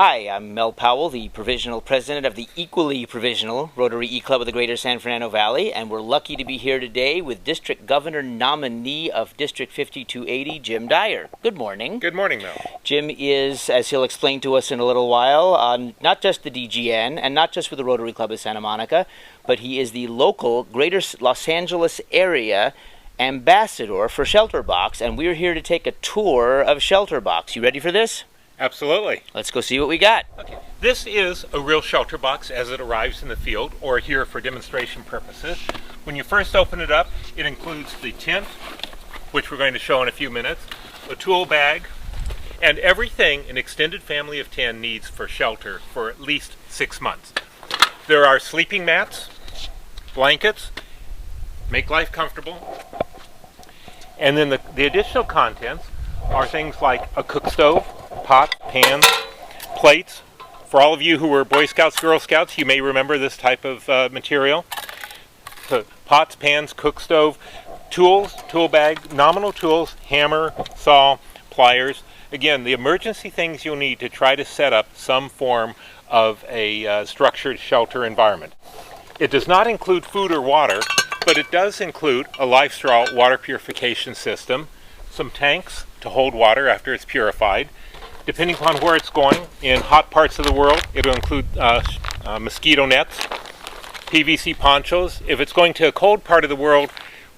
Hi, I'm Mel Powell, the provisional president of the equally provisional Rotary E-Club of the Greater San Fernando Valley, and we're lucky to be here today with District Governor nominee of District 5280, Jim Dyer. Good morning. Good morning, Mel. Jim is, as he'll explain to us in a little while, not just the DGN and not just with the Rotary Club of Santa Monica, but he is the local Greater Los Angeles area ambassador for ShelterBox, and we're here to take a tour of ShelterBox. You ready for this? Absolutely. Let's go see what we got. Okay. This is a real shelter box as it arrives in the field or here for demonstration purposes. When you first open it up, it includes the tent, which we're going to show in a few minutes, a tool bag, and everything an extended family of 10 needs for shelter for at least 6 months. There are sleeping mats, blankets, make life comfortable, and then the additional contents are things like a cook stove, pots, pans, plates. For all of you who were Boy Scouts, Girl Scouts, you may remember this type of material. So pots, pans, cook stove, tools, tool bag, nominal tools, hammer, saw, pliers. Again, the emergency things you'll need to try to set up some form of a structured shelter environment. It does not include food or water, but it does include a LifeStraw water purification system, some tanks to hold water after it's purified. Depending upon where it's going, in hot parts of the world, it'll include mosquito nets, PVC ponchos. If it's going to a cold part of the world,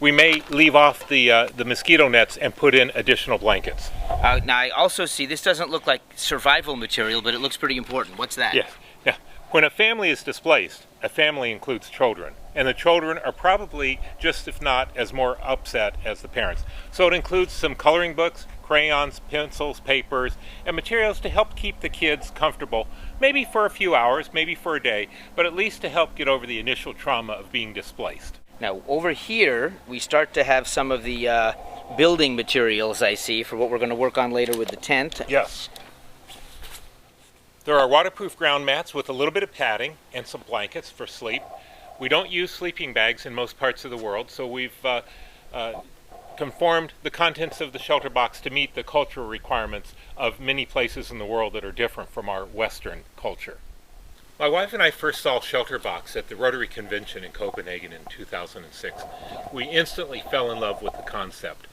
we may leave off the mosquito nets and put in additional blankets. Now I also see this doesn't look like survival material, but it looks pretty important. What's that? Yes. Yeah. When a family is displaced, a family includes children, and the children are probably just, if not, as more upset as the parents. So it includes some coloring books, crayons, pencils, papers, and materials to help keep the kids comfortable, maybe for a few hours, maybe for a day, but at least to help get over the initial trauma of being displaced. Now over here, we start to have some of the building materials I see for what we're going to work on later with the tent. Yes. There are waterproof ground mats with a little bit of padding and some blankets for sleep. We don't use sleeping bags in most parts of the world, so we've conformed the contents of the shelter box to meet the cultural requirements of many places in the world that are different from our Western culture. My wife and I first saw ShelterBox at the Rotary Convention in Copenhagen in 2006. We instantly fell in love with the concept.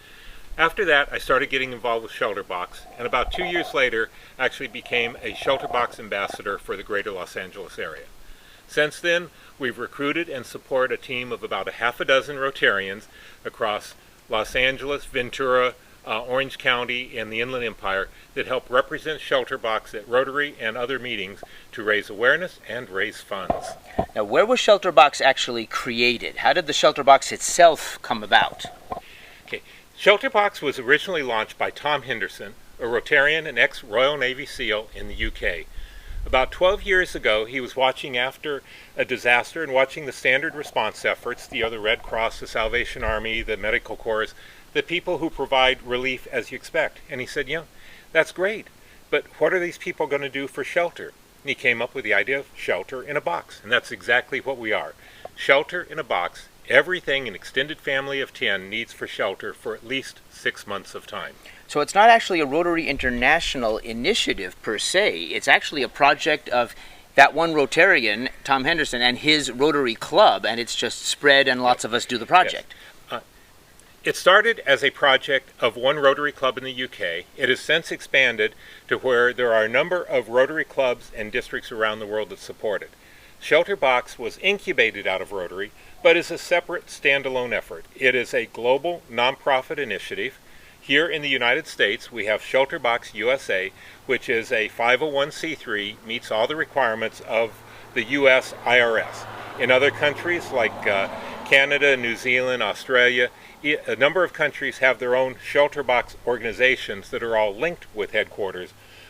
After that, I started getting involved with ShelterBox, and about 2 years later, actually became a ShelterBox ambassador for the Greater Los Angeles area. Since then, we've recruited and support a team of about a half a dozen Rotarians across Los Angeles, Ventura, Orange County, and the Inland Empire that help represent ShelterBox at Rotary and other meetings to raise awareness and raise funds. Now, where was ShelterBox actually created? How did the ShelterBox itself come about? Okay, ShelterBox was originally launched by Tom Henderson, a Rotarian and ex-Royal Navy SEAL in the UK. About 12 years ago, he was watching after a disaster and watching the standard response efforts, the Red Cross, the Salvation Army, the Medical Corps, the people who provide relief as you expect. And he said, that's great, but what are these people going to do for shelter? And he came up with the idea of shelter in a box, and that's exactly what we are. Shelter in a box, everything an extended family of 10 needs for shelter for at least 6 months of time. So it's not actually a Rotary International initiative per se. It's actually a project of that one Rotarian, Tom Henderson, and his Rotary Club, and it's just spread and lots of us do the project. Yes. It started as a project of one Rotary Club in the UK. It has since expanded to where there are a number of Rotary clubs and districts around the world that support it. ShelterBox was incubated out of Rotary, but is a separate standalone effort. It is a global nonprofit initiative. Here in the United States, we have ShelterBox USA, which is a 501c3, meets all the requirements of the U.S. IRS. In other countries like Canada, New Zealand, Australia, a number of countries have their own ShelterBox organizations that are all linked with headquarters,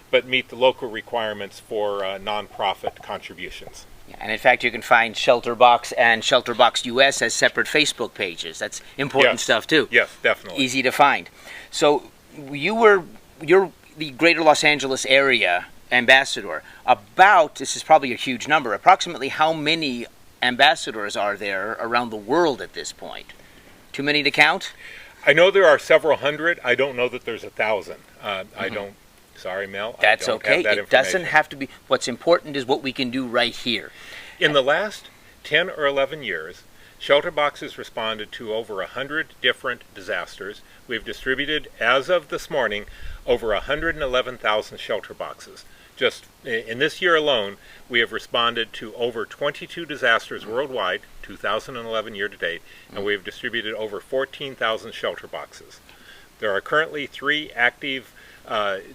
but meet the local requirements for nonprofit contributions. And in fact, you can find ShelterBox and ShelterBox US as separate Facebook pages. That's important stuff too. Yes, definitely. Easy to find. So you're the Greater Los Angeles area ambassador. This is probably a huge number, approximately how many ambassadors are there around the world at this point? Too many to count? I know there are several hundred. I don't know that there's 1,000. I don't Sorry, Mel. That's I don't okay. have that It doesn't information. have to be. What's important is what we can do right here. In the last 10 or 11 years, ShelterBox has responded to over 100 different disasters. We've distributed, as of this morning, over 111,000 shelter boxes. Just in this year alone, we have responded to over 22 disasters worldwide, 2011 year to date, and we have distributed over 14,000 shelter boxes. There are currently 3 active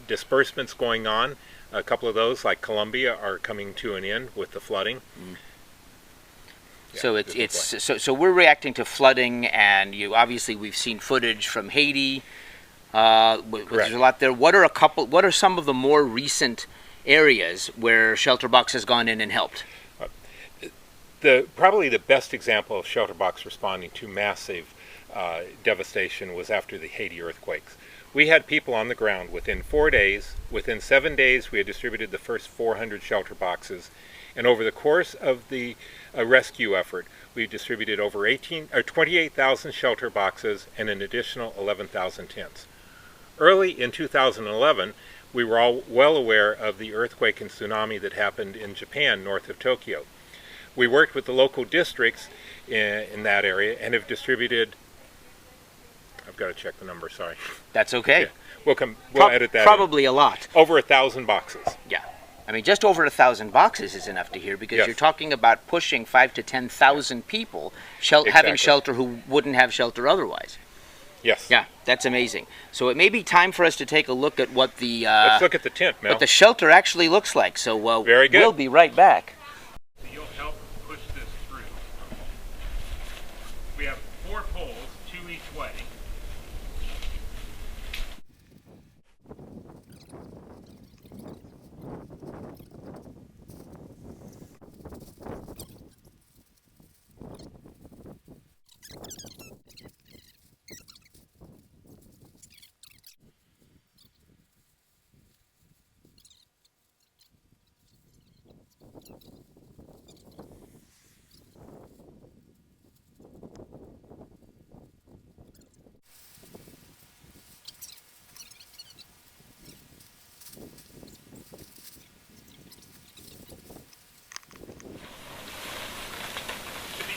disbursements going on. A couple of those, like Colombia, are coming to an end with the flooding. So so we're reacting to flooding, and obviously we've seen footage from Haiti. There's a lot there. What are some of the more recent areas where ShelterBox has gone in and helped? Probably the best example of ShelterBox responding to massive devastation was after the Haiti earthquakes. We had people on the ground within 4 days. Within 7 days, we had distributed the first 400 shelter boxes. And over the course of the rescue effort, we distributed over 28,000 shelter boxes and an additional 11,000 tents. Early in 2011, we were all well aware of the earthquake and tsunami that happened in Japan, north of Tokyo. We worked with the local districts in that area and have distributed, I've got to check the number, sorry. That's okay. Yeah. We'll edit that Probably a lot. Over 1,000 boxes. Yeah. I mean, just over 1,000 boxes is enough to hear, because Yes. you're talking about pushing 5,000 to 10,000 people having Exactly. shelter who wouldn't have shelter otherwise. Yes. Yeah, that's amazing. So it may be time for us to take a look at what the Let's look at the tent, Mel. what the shelter actually looks like. So Very good. we'll be right back. You'll help push this through. We have 4 poles, 2 each way.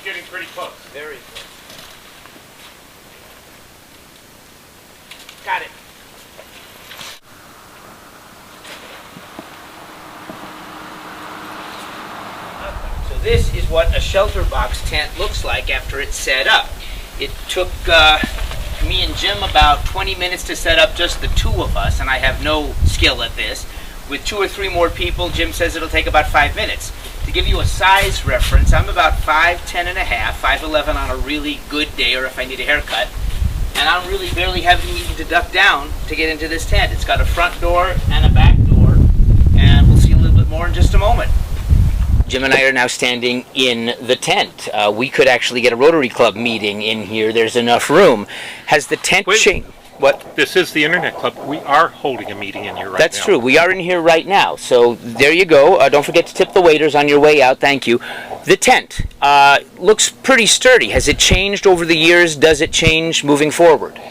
Getting pretty close. Very close. Got it. So this is what a ShelterBox tent looks like after it's set up. It took me and Jim about 20 minutes to set up, just the 2 of us, and I have no skill at this. With 2 or 3 more people, Jim says it'll take about 5 minutes. To give you a size reference, I'm about 5'10" and a half, 5'11" on a really good day, or if I need a haircut. And I'm really barely having to duck down to get into this tent. It's got a front door and a back door, and we'll see a little bit more in just a moment. Jim and I are now standing in the tent. We could actually get a Rotary Club meeting in here. There's enough room. Has the tent changed? What? This is the Internet Club. We are holding a meeting in here right now. That's true. We are in here right now. So there you go. Don't forget to tip the waiters on your way out. Thank you. The tent looks pretty sturdy. Has it changed over the years? Does it change moving forward?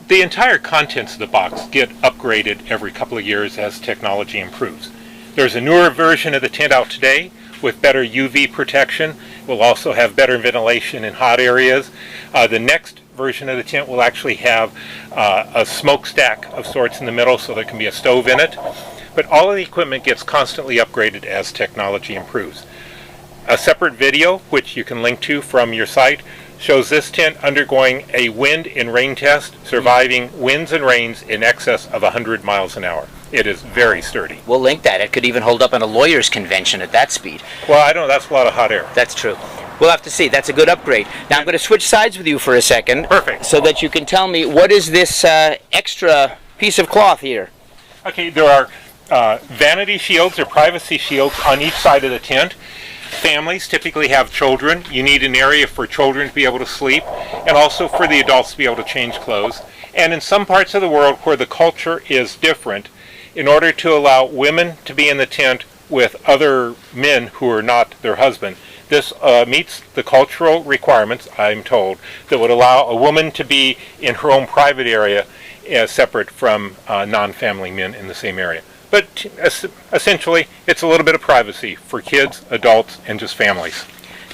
The entire contents of the box get upgraded every couple of years as technology improves. There's a newer version of the tent out today with better UV protection. We'll also have better ventilation in hot areas. The next version of the tent will actually have a smokestack of sorts in the middle, so there can be a stove in it. But all of the equipment gets constantly upgraded as technology improves. A separate video, which you can link to from your site, shows this tent undergoing a wind and rain test, surviving winds and rains in excess of 100 miles an hour. It is very sturdy. We'll link that. It could even hold up in a lawyer's convention at that speed. Well, I don't know, that's a lot of hot air. That's true. We'll have to see. That's a good upgrade. Now I'm going to switch sides with you for a second. Perfect. So that you can tell me, what is this extra piece of cloth here? Okay, there are vanity shields or privacy shields on each side of the tent. Families typically have children. You need an area for children to be able to sleep, and also for the adults to be able to change clothes. And in some parts of the world where the culture is different, in order to allow women to be in the tent with other men who are not their husband, this meets the cultural requirements, I'm told, that would allow a woman to be in her own private area separate from non-family men in the same area. But essentially, it's a little bit of privacy for kids, adults, and just families.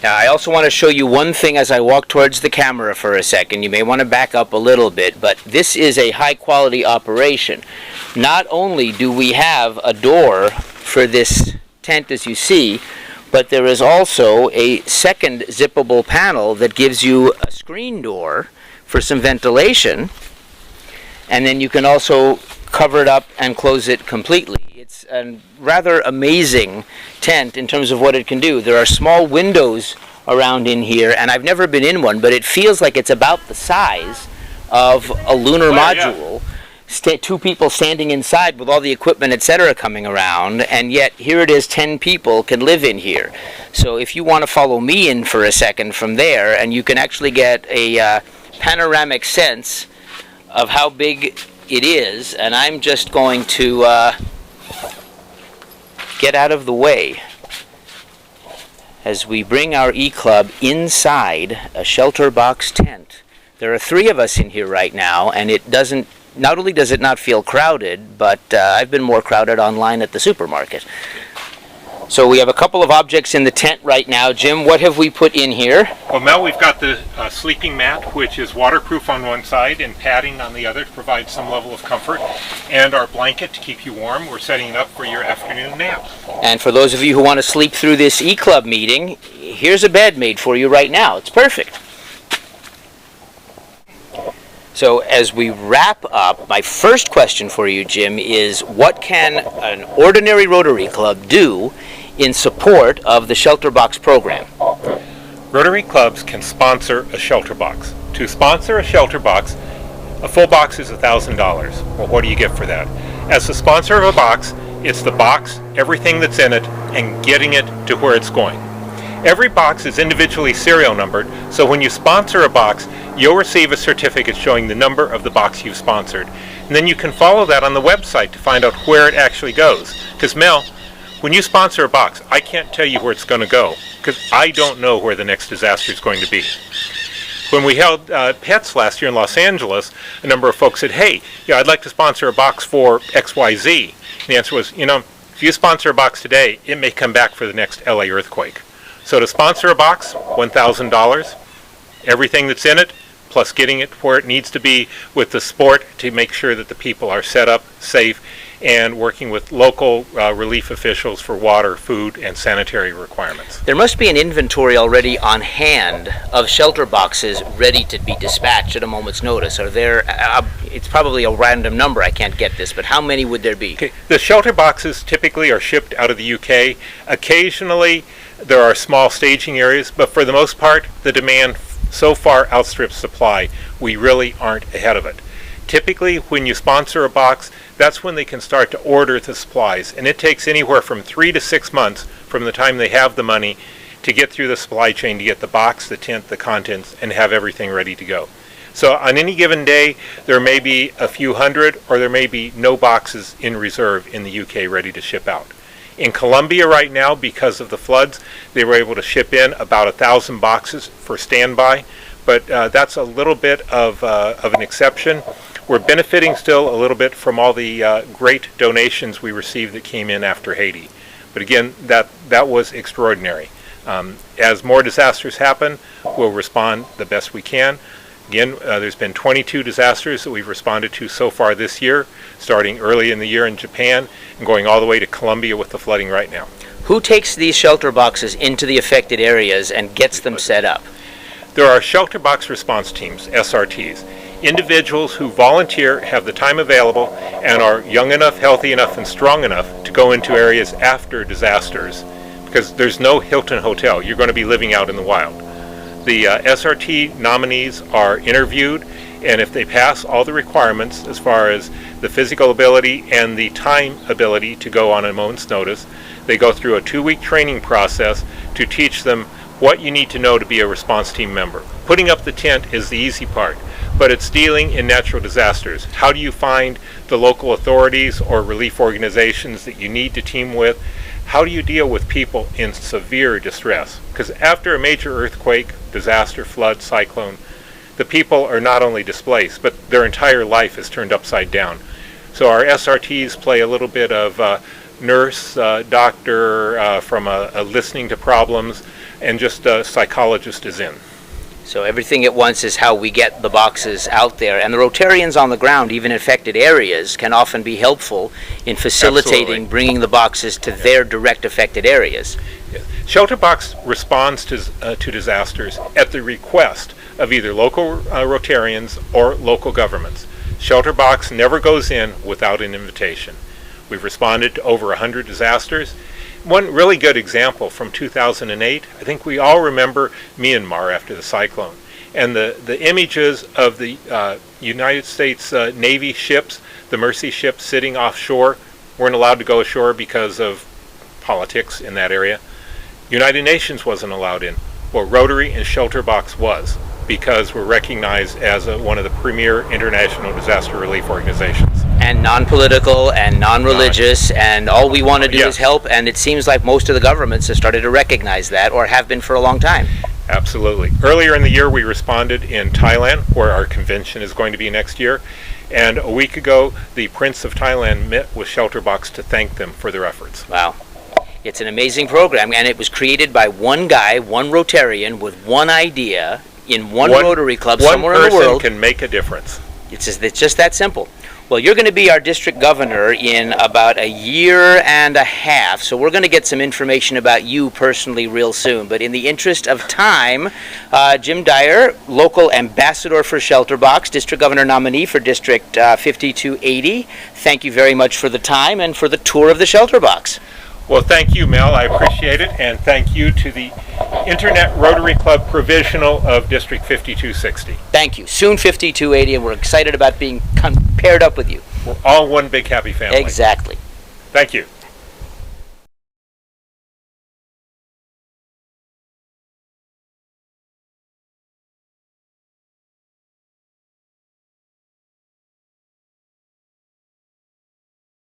Now, I also want to show you one thing as I walk towards the camera for a second. You may want to back up a little bit, but this is a high-quality operation. Not only do we have a door for this tent, as you see, but there is also a second zippable panel that gives you a screen door for some ventilation, and then you can also cover it up and close it completely. It's a rather amazing tent in terms of what it can do. There are small windows around in here, and I've never been in one, but it feels like it's about the size of a lunar module. Yeah. Two people standing inside with all the equipment, etc., coming around, and yet here it is, 10 people can live in here. So if you want to follow me in for a second from there, and you can actually get a panoramic sense of how big it is, and I'm just going to get out of the way as we bring our E-Club inside a ShelterBox tent. There are 3 of us in here right now, and it doesn't, not only does it not feel crowded, but I've been more crowded online at the supermarket. So we have a couple of objects in the tent right now. Jim, what have we put in here? Well, Mel, we've got the sleeping mat, which is waterproof on one side and padding on the other to provide some level of comfort, and our blanket to keep you warm. We're setting it up for your afternoon nap. And for those of you who want to sleep through this E-Club meeting, here's a bed made for you right now. It's perfect. So as we wrap up, my first question for you, Jim, is what can an ordinary Rotary Club do in support of the ShelterBox program? Rotary clubs can sponsor a ShelterBox. To sponsor a ShelterBox, a full box is $1,000. Well, what do you get for that? As the sponsor of a box, it's the box, everything that's in it, and getting it to where it's going. Every box is individually serial numbered, so when you sponsor a box, you'll receive a certificate showing the number of the box you've sponsored. And then you can follow that on the website to find out where it actually goes. Because Mel, when you sponsor a box, I can't tell you where it's going to go, because I don't know where the next disaster is going to be. When we held pets last year in Los Angeles, a number of folks said, hey, I'd like to sponsor a box for XYZ. And the answer was, if you sponsor a box today, it may come back for the next LA earthquake. So to sponsor a box, $1,000, everything that's in it, plus getting it where it needs to be with the support to make sure that the people are set up, safe, and working with local relief officials for water, food, and sanitary requirements. There must be an inventory already on hand of shelter boxes ready to be dispatched at a moment's notice. Are there, it's probably a random number, I can't get this, but how many would there be? Okay. The shelter boxes typically are shipped out of the UK. Occasionally there are small staging areas, but for the most part the demand so far outstrips supply. We really aren't ahead of it. Typically, when you sponsor a box, that's when they can start to order the supplies, and it takes anywhere from 3 to 6 months from the time they have the money to get through the supply chain to get the box, the tent, the contents, and have everything ready to go. So on any given day, there may be a few hundred, or there may be no boxes in reserve in the UK ready to ship out. In Colombia right now, because of the floods, they were able to ship in about 1,000 boxes for standby, but that's a little bit of an exception. We're benefiting still a little bit from all the great donations we received that came in after Haiti. But again, that was extraordinary. As more disasters happen, we'll respond the best we can. Again, there's been 22 disasters that we've responded to so far this year, starting early in the year in Japan and going all the way to Colombia with the flooding right now. Who takes these shelter boxes into the affected areas and gets them set up? There are shelter box response teams, SRTs. Individuals who volunteer, have the time available, and are young enough, healthy enough, and strong enough to go into areas after disasters, because there's no Hilton hotel. You're going to be living out in the wild. The SRT nominees are interviewed, and if they pass all the requirements as far as the physical ability and the time ability to go on a moment's notice, they go through a 2-week training process to teach them what you need to know to be a response team member. Putting up the tent is the easy part, but it's dealing in natural disasters. How do you find the local authorities or relief organizations that you need to team with? How do you deal with people in severe distress? Because after a major earthquake, disaster, flood, cyclone, the people are not only displaced, but their entire life is turned upside down. So our SRTs play a little bit of nurse, doctor, from a listening to problems, and just a psychologist is in. So everything at once is how we get the boxes out there. And the Rotarians on the ground, even affected areas, can often be helpful in facilitating Absolutely. Bringing the boxes to their direct affected areas. Yes. ShelterBox responds to disasters at the request of either local Rotarians or local governments. ShelterBox never goes in without an invitation. We've responded to over 100 disasters. One really good example from 2008, I think we all remember Myanmar after the cyclone, and the images of the United States Navy ships, the Mercy ships sitting offshore, weren't allowed to go ashore because of politics in that area. United Nations wasn't allowed in. Well, Rotary and ShelterBox was, because we're recognized as one of the premier international disaster relief organizations. And non-political and non-religious, and all we want to do Yes. is help, and it seems like most of the governments have started to recognize that, or have been for a long time. Absolutely. Earlier in the year, we responded in Thailand, where our convention is going to be next year. And a week ago, the Prince of Thailand met with ShelterBox to thank them for their efforts. Wow. It's an amazing program, and it was created by one guy, one Rotarian, with one idea, in one Rotary Club somewhere in the One world. person can make a difference. It's just that simple. Well, you're going to be our district governor in about a year and a half, so we're going to get some information about you personally real soon. But in the interest of time, Jim Dyer, local ambassador for ShelterBox, district governor nominee for District 5280, thank you very much for the time and for the tour of the ShelterBox. Well, thank you, Mel. I appreciate it. And thank you to the Internet Rotary Club Provisional of District 5260. Thank you. Soon 5280, and we're excited about being paired up with you. We're all one big happy family. Exactly. Thank you.